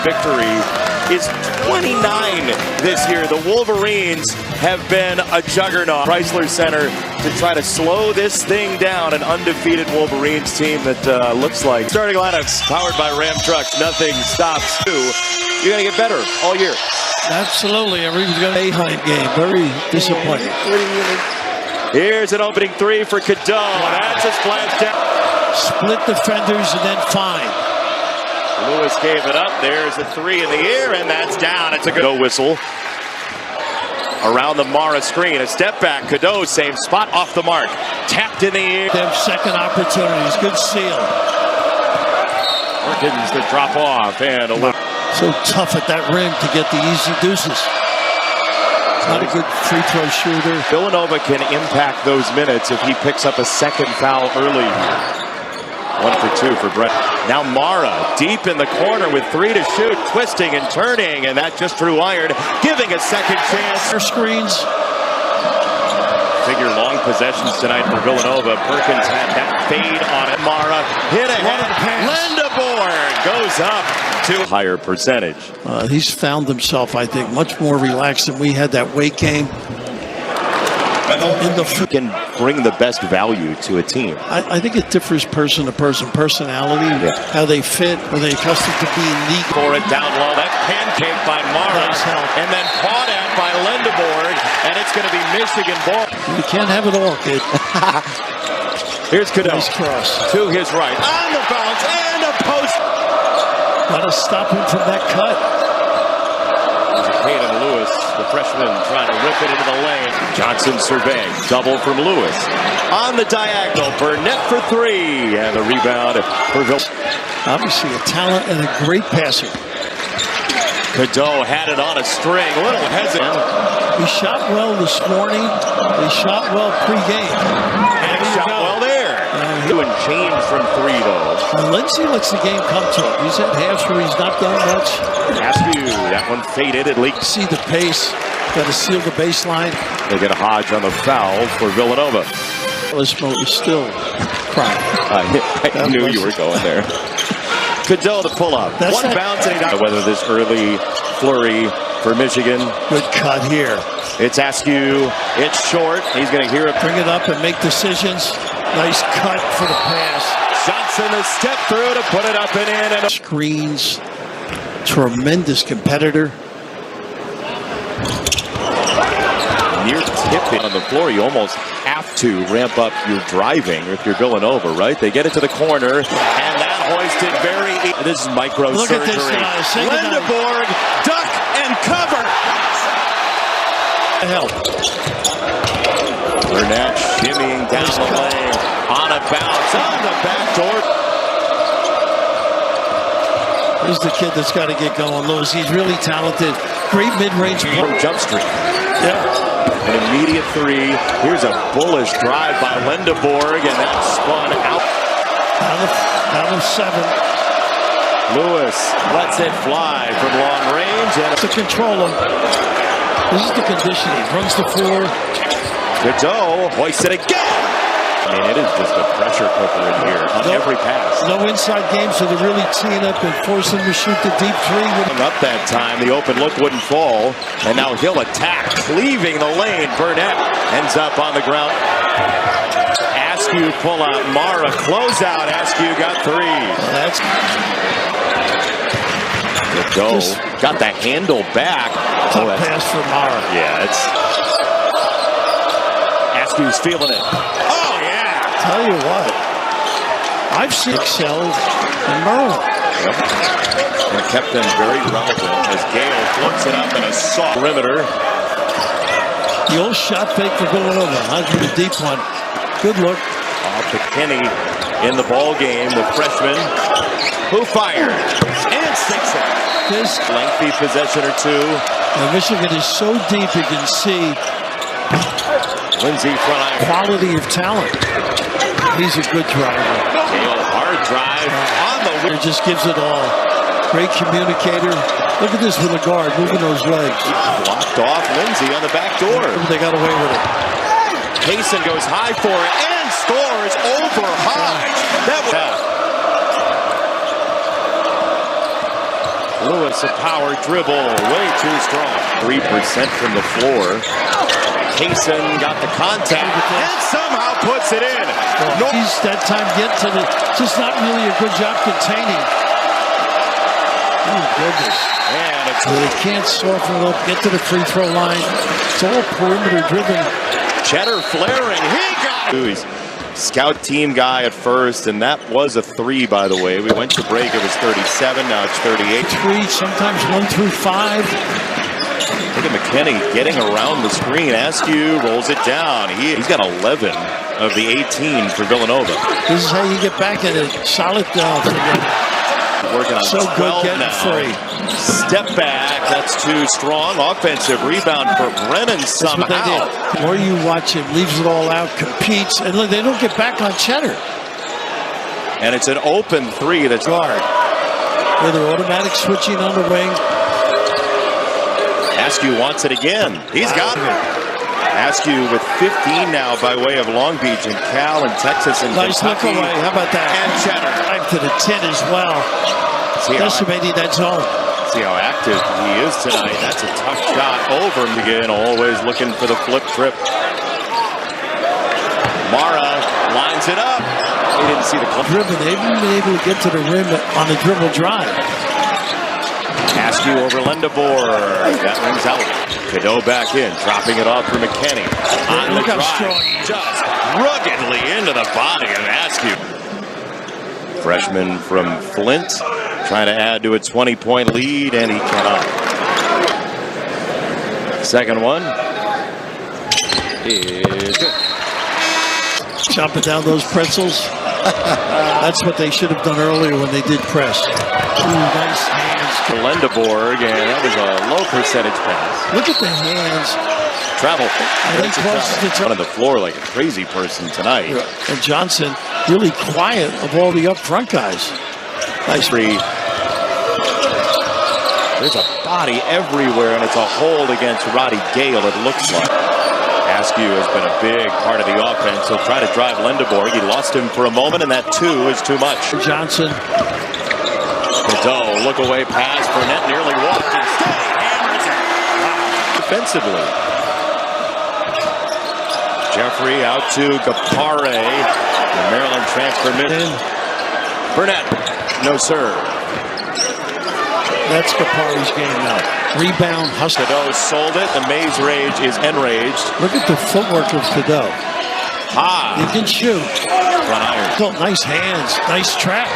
victory is 29 this year. The Wolverines have been a juggernaut. Chrysler Center to try to slow this thing down. An undefeated Wolverines team that looks like starting lineups powered by Ram trucks. Nothing stops you. You're going to get better all year. Absolutely. Everyone's got an A-Hunt game. Very disappointing. Here's an opening three for Cadeau. That's a splash down. Split defenders and then fine. Lewis gave it up. There's a three in the air, and that's down. It's a good whistle. Around the Mara screen, a step back. Cadeau, same spot, off the mark. Tapped in the air. They have second opportunities. Good seal. Perkins to drop off, and a little. So tough at that rim to get the easy deuces. Not a good free throw shooter. Villanova can impact those minutes if he picks up a second foul early. 1 for 2 for Brett. Now Mara deep in the corner with 3 to shoot, twisting and turning, and that just threw iron, giving a second chance. Their screens. Figure long possessions tonight for Villanova. Perkins had that fade on it. Mara hit ahead. Lindeborg goes up to higher percentage. He's found himself, I think, much more relaxed than we had that weight game. Can bring the best value to a team. I think it differs person to person, personality, how they fit, are they accustomed to being neat. For it down low, that pancake by Mara, and then caught at by Lindeborg, and it's going to be Michigan ball. You can't have it all, kid. Here's Cadeau. Nice cross. To his right, on the bounce, and a post. Gotta stop him from that cut. Hayden Lewis, the freshman, trying to rip it into the lane. Johnson surveying, double from Lewis. On the diagonal, Burnett for 3, and the rebound for Obviously a talent and a great passer. Cadeau had it on a string, a little hesitant. He shot well this morning. He shot well pre-game. And he shot well there. Doing change from 3, though. Lindsay lets the game come to him. He's had halves where he's not done much. Askew, that one faded. It leaked. See the pace. Got to seal the baseline. They get a Hodge on the foul for Villanova. Lismo is still crying. I knew you were going there. Cadeau to pull up. One bounce and he got whether this early flurry for Michigan. Good cut here. It's Askew. It's short. He's going to hear it. Bring it up and make decisions. Nice cut for the pass. Johnson to step through to put it up and in. And screens. Tremendous competitor. Near tipping on the floor. You almost have to ramp up your driving if you're Villanova, right? They get it to the corner, and that hoisted very easy. This is microsurgery. Lindeborg, duck and cover. Help. Burnett shimmying down the lane. On a bounce, on the back door. Here's the kid that's got to get going, Lewis. He's really talented. Great mid-range from jump street. Yeah. An immediate 3. Here's a bullish drive by Lindeborg, and that spun out. Out of 7. Lewis lets it fly from long range. And to control him. This is the conditioning. Runs the floor. Cadeau hoists it again. I mean, it is just a pressure cooker in here on every pass. No inside game, so they're really teeing up and forcing him to shoot the deep 3. Up that time, the open look wouldn't fall, and now he'll attack, cleaving the lane. Burnett ends up on the ground. Askew pull out, Mara close out. Askew got 3. That's Cadeau got the handle back. Tough pass for Mara. Yeah, it's Askew's feeling it. Tell you what, I've seen excelled in Maryland. And kept them very relevant as Gale flips it up in a soft perimeter. The old shot fake for Villanova. I'll give you a deep one. Good look. Off to Kenny in the ball game, the freshman who fired and sticks it. This lengthy possession or 2. And Michigan is so deep you can see Lindsay front eye. Quality of talent. He's a good driver. Gale, hard drive on the wing. Just gives it all. Great communicator. Look at this with the guard moving those legs. Blocked off Lindsay on the back door. They got away with it. Payson goes high for it and scores over Hodge. That was Lewis, a power dribble, way too strong. 3% from the floor. Kaysen got the contact and somehow puts it in. Well, he's that time get to the, just not really a good job containing. Oh, goodness. And it's they can't soften it up, get to the free throw line. It's all perimeter driven. Cheddar flaring. He got it. He's scout team guy at first, and that was a 3, by the way. We went to break. It was 37. Now it's 38. 3, sometimes 1 through 5. Look at McKinney getting around the screen. Askew rolls it down. He's got 11 of the 18 for Villanova. This is how you get back in a solid Working on so 12 good getting now. free. Step back. That's too strong. Offensive rebound for Brennan somehow. That's what they did. The more you watch him, leaves it all out, competes, and look, they don't get back on Cheddar. And it's an open 3 that's guard. With their automatic switching on the wing. Askew wants it again. He's got it. Askew with 15 now by way of Long Beach and Cal and Texas and nice Kentucky. look away. How about that? And Cheddar. Right to the 10 as well. Decimating that zone. See how active he is tonight. That's a tough shot over him again. Always looking for the flip trip. Mara lines it up. He didn't see the clip. Driven. They haven't been able to get to the rim on the dribble drive. Askew over Lendabor. That rings out. Cadeau back in, dropping it off for McKinney. On the drive, just ruggedly into the body of Askew. Freshman from Flint, trying to add to a 20-point lead, and he cannot. Second one is good. Chopping down those pretzels. That's what they should have done earlier when they did press. Ooh, nice hands. To Lendeborg, and that was a low percentage pass. Look at the hands. Travel. One on the floor like a crazy person tonight. And Johnson really quiet of all the up front guys. Nice. There's a body everywhere, and it's a hold against Roddy Gale, it looks like. Askew has been a big part of the offense. He'll try to drive Lendeborg. He lost him for a moment, and that 2 is too much. Johnson. Cadeau, look away pass. Burnett nearly walked instead. Hammers it. Wow. Defensively. Jeffrey out to Gapare. The Maryland transfer missed. Burnett, no serve. That's Gapare's game now. Rebound, hustle. Cadeau sold it. The Maze Rage is enraged. Look at the footwork of Cadeau. He can shoot. Front iron. Nice hands. Nice trap.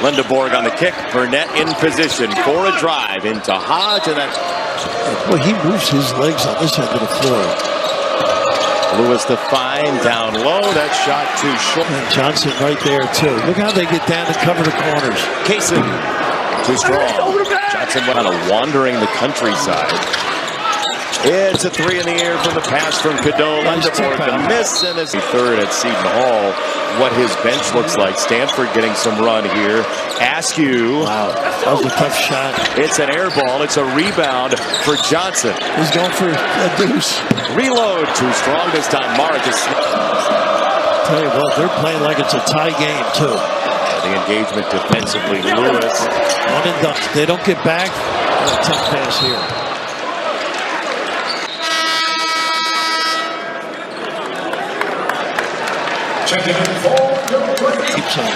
Lendeborg on the kick. Burnett in position for a drive into Hodge. And that. Boy, he moves his legs on this end of the floor. Lewis to find down low. That shot too short. And Johnson right there, too. Look how they get down to cover the corners. Kaysen. Too strong. Johnson went on a wandering the countryside. It's a 3 in the air from the pass from Cadeau. Lendeborg the miss, and is third at Seton Hall. What his bench looks like. Stanford getting some run here. Askew. Wow, that was a tough shot. It's an air ball. It's a rebound for Johnson. He's going for a deuce. Reload. Too strong this time. Mara just. Tell you what, they're playing like it's a tie game, too. The engagement defensively. Lewis. One and done. They don't get back. A tough pass here. Keeps on.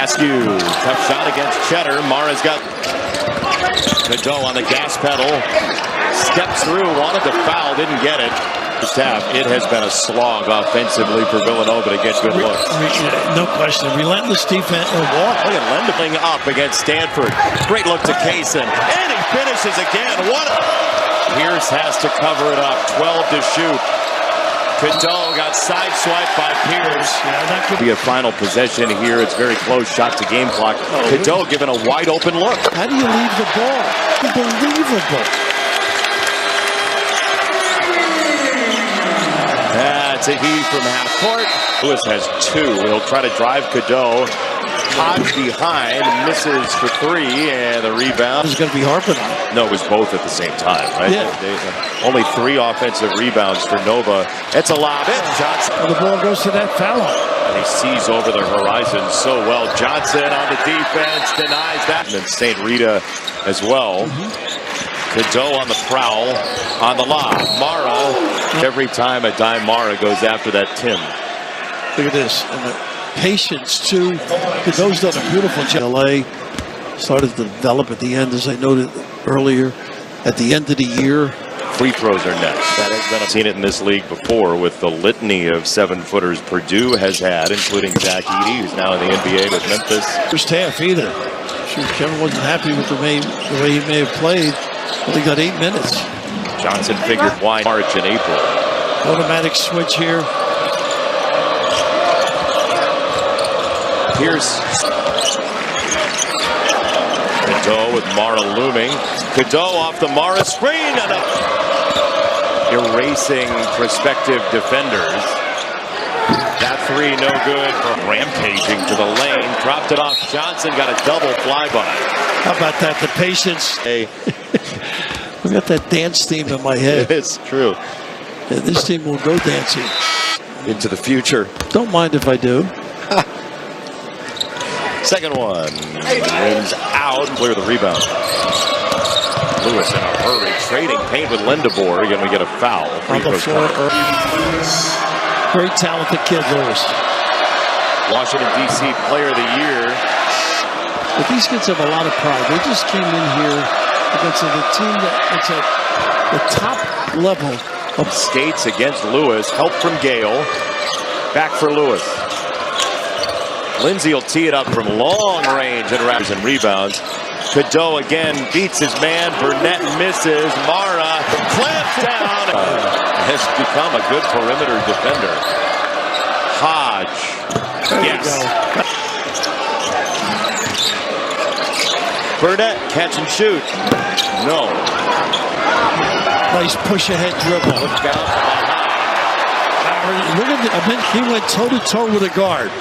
Askew, tough shot against Cheddar. Mara's got Cadeau on the gas pedal. Steps through, wanted to foul, didn't get it. First half, it has been a slog offensively for Villanova to get good looks. No question. Relentless defense. Look at Lendeborg up against Stanford. Great look to Kaysen. And he finishes again. Pierce has to cover it up. 12 to shoot. Cadeau got sideswiped by Pierce. That could be a final possession here. It's very close. Shot to game clock. Cadeau given a wide open look. How do you leave the ball? Unbelievable. That's a heave from half court. Lewis has 2. He'll try to drive Cadeau. Hodge behind, misses for 3, and the rebound. He's going to be harping on it. No, it was both at the same time, right? Yeah. Only 3 offensive rebounds for Nova. It's a lob. Johnson. Well, the ball goes to that foul line. And he sees over the horizon so well. Johnson on the defense, denies that. And then St. Rita as well. Cadeau on the prowl, on the lob. Mara, every time a dime Mara goes after that Tim. Look at this. And the patience, too. Cadeau's done a beautiful job. LA started to develop at the end, as I noted earlier, at the end of the year. Free throws are next. That has been, I've seen it in this league before with the litany of 7-footers Purdue has had, including Zach Edey, who's now in the NBA with Memphis. First half either. Sure, Kevin wasn't happy with the way he may have played. Only got 8 minutes. Johnson figured why March and April. Automatic switch here. Pierce. Cadeau with Mara looming. Cadeau off the Mara screen and erasing prospective defenders. That three no good from rampaging to the lane. Dropped it off. Johnson got a double flyby. How about that? The patience. Hey. I got that dance theme in my head. It's true. Yeah, this team will go dancing. Into the future. Don't mind if I do. Second one. Rims out. Clear the rebound. Lewis in a hurry. Trading paint with Lindeborg. And we get a foul. On the floor. Very talented kid, Lewis. Washington, D.C. Player of the Year. But these kids have a lot of pride. They just came in here against a team that's at the top level of skates against Lewis. Help from Gale. Back for Lewis. Lindsay will tee it up from long range and wraps and rebounds. Cadeau again beats his man. Burnett misses. Mara clamps down. Has become a good perimeter defender. Hodge. Yes. Burnett catch and shoot. No. Nice push ahead dribble. Look out. Look at the, I mean, he went toe to toe with a guard.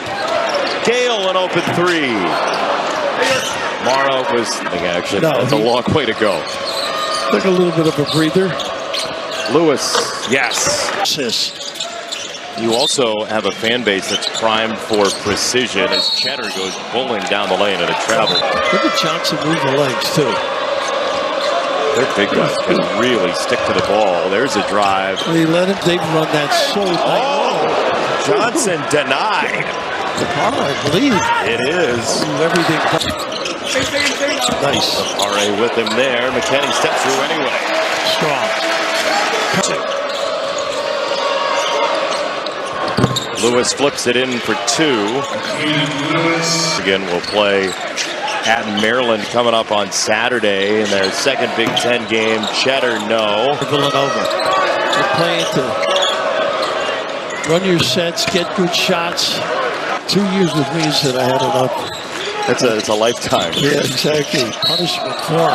Gale an open three. Mara was actually that's a long way to go. Took a little bit of a breather. Lewis, yes. Assist. You also have a fan base that's primed for precision as Cheddar goes bowling down the lane at a travel. Look at Johnson move the legs too. Their big guys can really stick to the ball. There's a drive. They let him. They run that so. Oh, Johnson denied. I believe it is. Everything. Nice. RA with him there. McKinney steps through anyway. Strong. Lewis flips it in for two. Again, we'll play at Maryland coming up on Saturday in their second Big Ten game. Cheddar, no. Villanova. They're playing to run your sets, get good shots. 2 years with me said I had enough. It's a lifetime. Yeah, exactly. Punishment for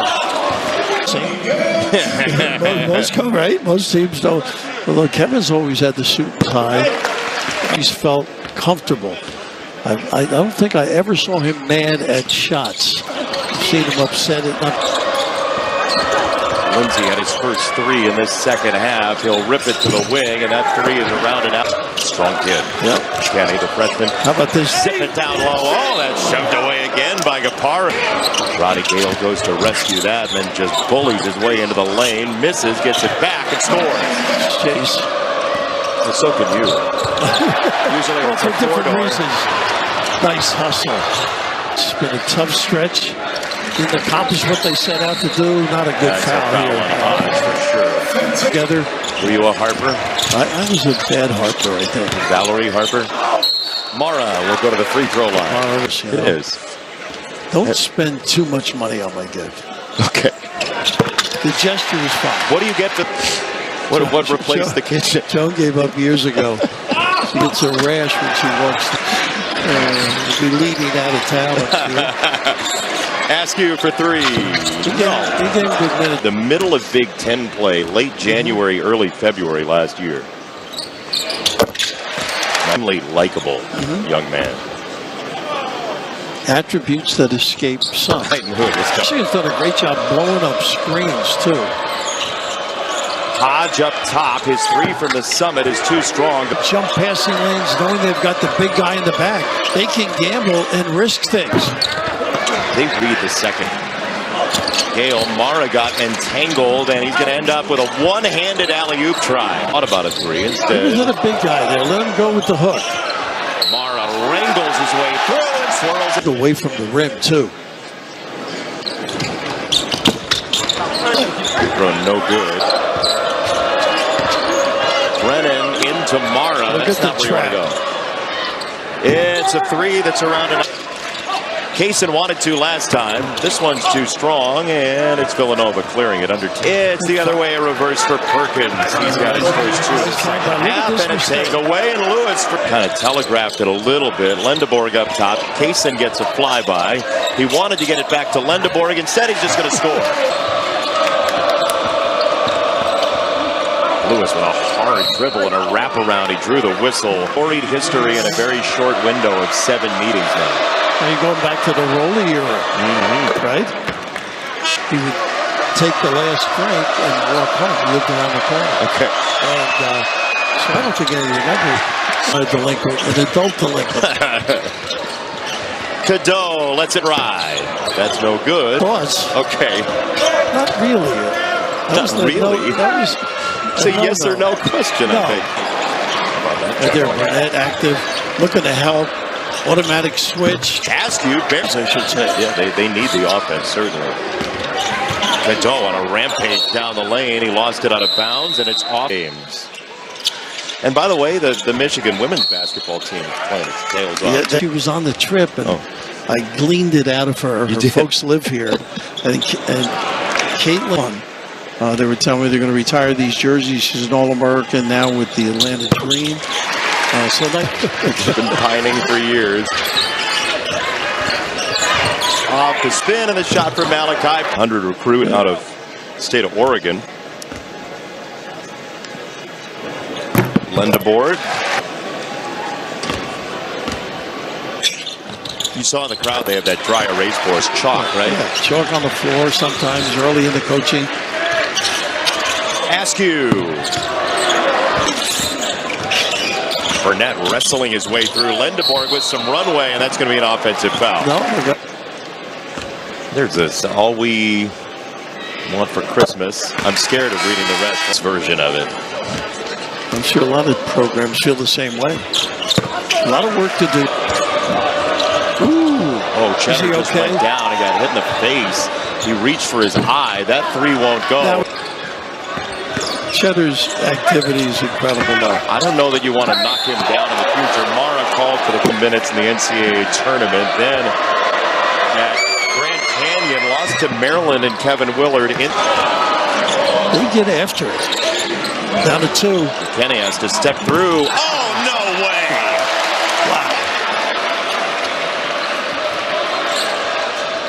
him. Most come right. Most teams don't. Although Kevin's always had the suit and tie. He's felt comfortable. I don't think I ever saw him mad at shots. I've seen him upset at nothing. Lindsay had his first three in this second half. He'll rip it to the wing, and that three is around and out. Strong kid. Yep. Kenny, the freshman. How about this? Zip it down low. Oh, that's shoved away again by Gapara. Ronnie Gale goes to rescue that, and then just bullies his way into the lane. Misses, gets it back, and scores. Chase. And so can you. Usually well, it's for a different four-door. reasons. Nice hustle. It's been a tough stretch. Didn't accomplish what they set out to do. Not a good foul here. For sure. Together. Were you a Harper? I was a bad Harper, I think. Valerie Harper. Mara will go to the free throw line. It is. Don't spend too much money on my gift. Okay. The gesture is fine. What do you get to? What replaced the kitchen? Joan gave up years ago. She gets a rash when she walks. Be leading out of town. Ask you for three. He gave a good minute. The middle of Big Ten play, late January, early February last year. Finally likable young man. Attributes that escape some. I knew it was coming. She has done a great job blowing up screens too. Hodge up top. His three from the summit is too strong. Jump passing lanes, knowing they've got the big guy in the back. They can gamble and risk things. They read the second. Gale Mara got entangled, and he's going to end up with a one-handed alley-oop try. Thought about a three instead. He was a big guy there. Let him go with the hook. Mara wrangles his way through and swirls it away from the rim, too. Thrown no good. Brennan into Mara. Look That's at not the where you want to go. It's a three that's around an. Kaysen wanted to last time. This one's too strong, and it's Villanova clearing it under. It's the other way, a reverse for Perkins. He's got his first two in the second half, and it's taken away, and Lewis kind of telegraphed it a little bit. Lendeborg up top. Kaysen gets a flyby. He wanted to get it back to Lendeborg. Instead, he's just going to score. Lewis with a hard dribble and a wraparound. He drew the whistle. Storied history in a very short window of 7 meetings now. Now you're going back to the Rolly era, right? He would take the last drink and walk home. He lived around the corner. Okay. And so I don't think anything ever a delinquent, an adult delinquent. Cadeau lets it ride. That's no good. Plus, okay. Not really. Not really. It's a yes or no question, no. I think. How about that? They're Burnett active, looking to help. Automatic switch. Ask you, Bears, I should say. Yeah, they need the offense, certainly. Cadeau on a rampage down the lane. He lost it out of bounds, and it's off games. And by the way, the Michigan women's basketball team is playing its tails off. Yeah, she was on the trip, and I gleaned it out of her. Her folks live here. And Caitlin, they were telling me they're going to retire these jerseys. She's an All-American now with the Atlanta Dream. So they've been pining for years. Off the spin and the shot for Malachi. 100 recruit out of the state of Oregon. Lendeborg. You saw in the crowd they have that dry erase board. Chalk, right? Yeah, chalk on the floor sometimes early in the coaching. Askew. Burnett wrestling his way through. Lendeborg with some runway, and that's going to be an offensive foul. No, there's this all we want for Christmas. I'm scared of reading the rest of this version of it. I'm sure a lot of programs feel the same way. A lot of work to do. Ooh. Oh, Cheddar just went down and got hit in the face. He reached for his eye. That three won't go. Now, Cheddar's activity is incredible now. I don't know that you want to knock him down in the future. Mara called for the minutes in the NCAA tournament. Then at Grand Canyon, lost to Maryland and Kevin Willard. They get after it. Down to 2. Kenny has to step through. Oh, no way! Wow.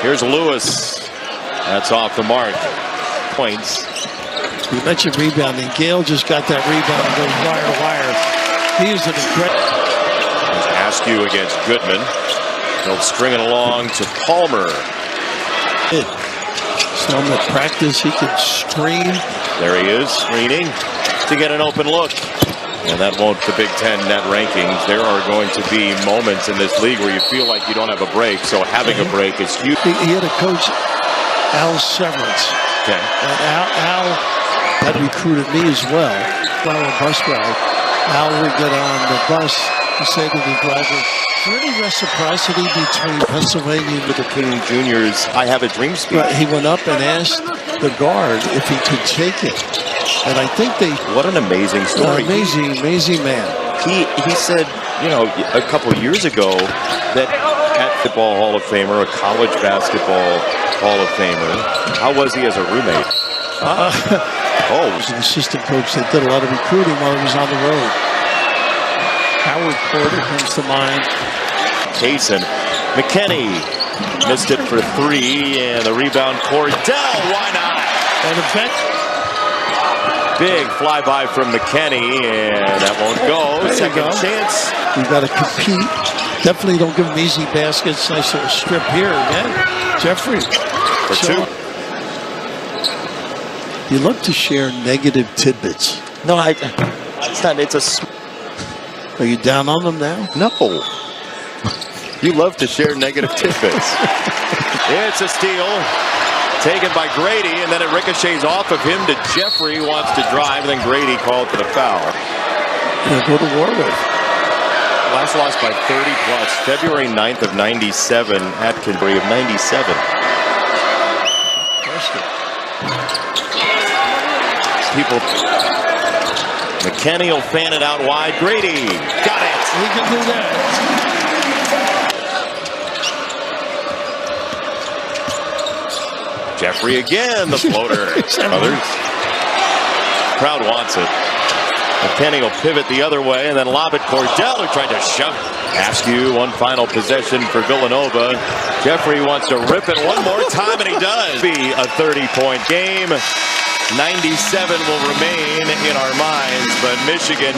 Here's Lewis. That's off the mark. Points. You mentioned rebounding. Gale just got that rebound and goes wire to wire. He is an incredible. Askew against Goodman. He'll string it along to Palmer. Some at practice, he can screen. There he is, screening to get an open look. And that won't the Big Ten net rankings. There are going to be moments in this league where you feel like you don't have a break. So having a break is huge. He had a coach, Al Severance. Okay. And Al had recruited me as well. When I was a bus ride, Al would get on the bus and say to the driver, "Is there any reciprocity between Pennsylvania and the King Juniors? I have a dream speech." He went up and asked the guard if he could take it. And I think they... What an amazing story. Amazing man. He said, you know, a couple years ago that at Football Hall of Famer, a college basketball Hall of Famer, how was he as a roommate? He was an assistant coach that did a lot of recruiting while he was on the road. Howard Porter comes to mind. Kaysen. McKinney missed it for 3, and the rebound, Cordell. Why not? And a big flyby from McKinney, and that won't go. Second chance. We've got to compete. Definitely don't give him easy baskets. Nice little strip here again. Jeffrey. For 2. You love to share negative tidbits. No, it's not. It's a. Are you down on them now? No. You love to share negative tidbits. It's a steal. Taken by Grady, and then it ricochets off of him to Jeffrey, who wants to drive, and then Grady called for the foul. Yeah, go to war with. Last loss by 30 plus. February 9th of 97 at Canterbury of 97. People. McKenney will fan it out wide. Grady got it. He can do that. Jeffrey again, the floater. Others. Crowd wants it. McKenney will pivot the other way and then lob it. Cordell, who tried to shove it. Askew, one final possession for Villanova. Jeffrey wants to rip it one more time, and he does. Be a 30-point game. 97 will remain in our minds, but Michigan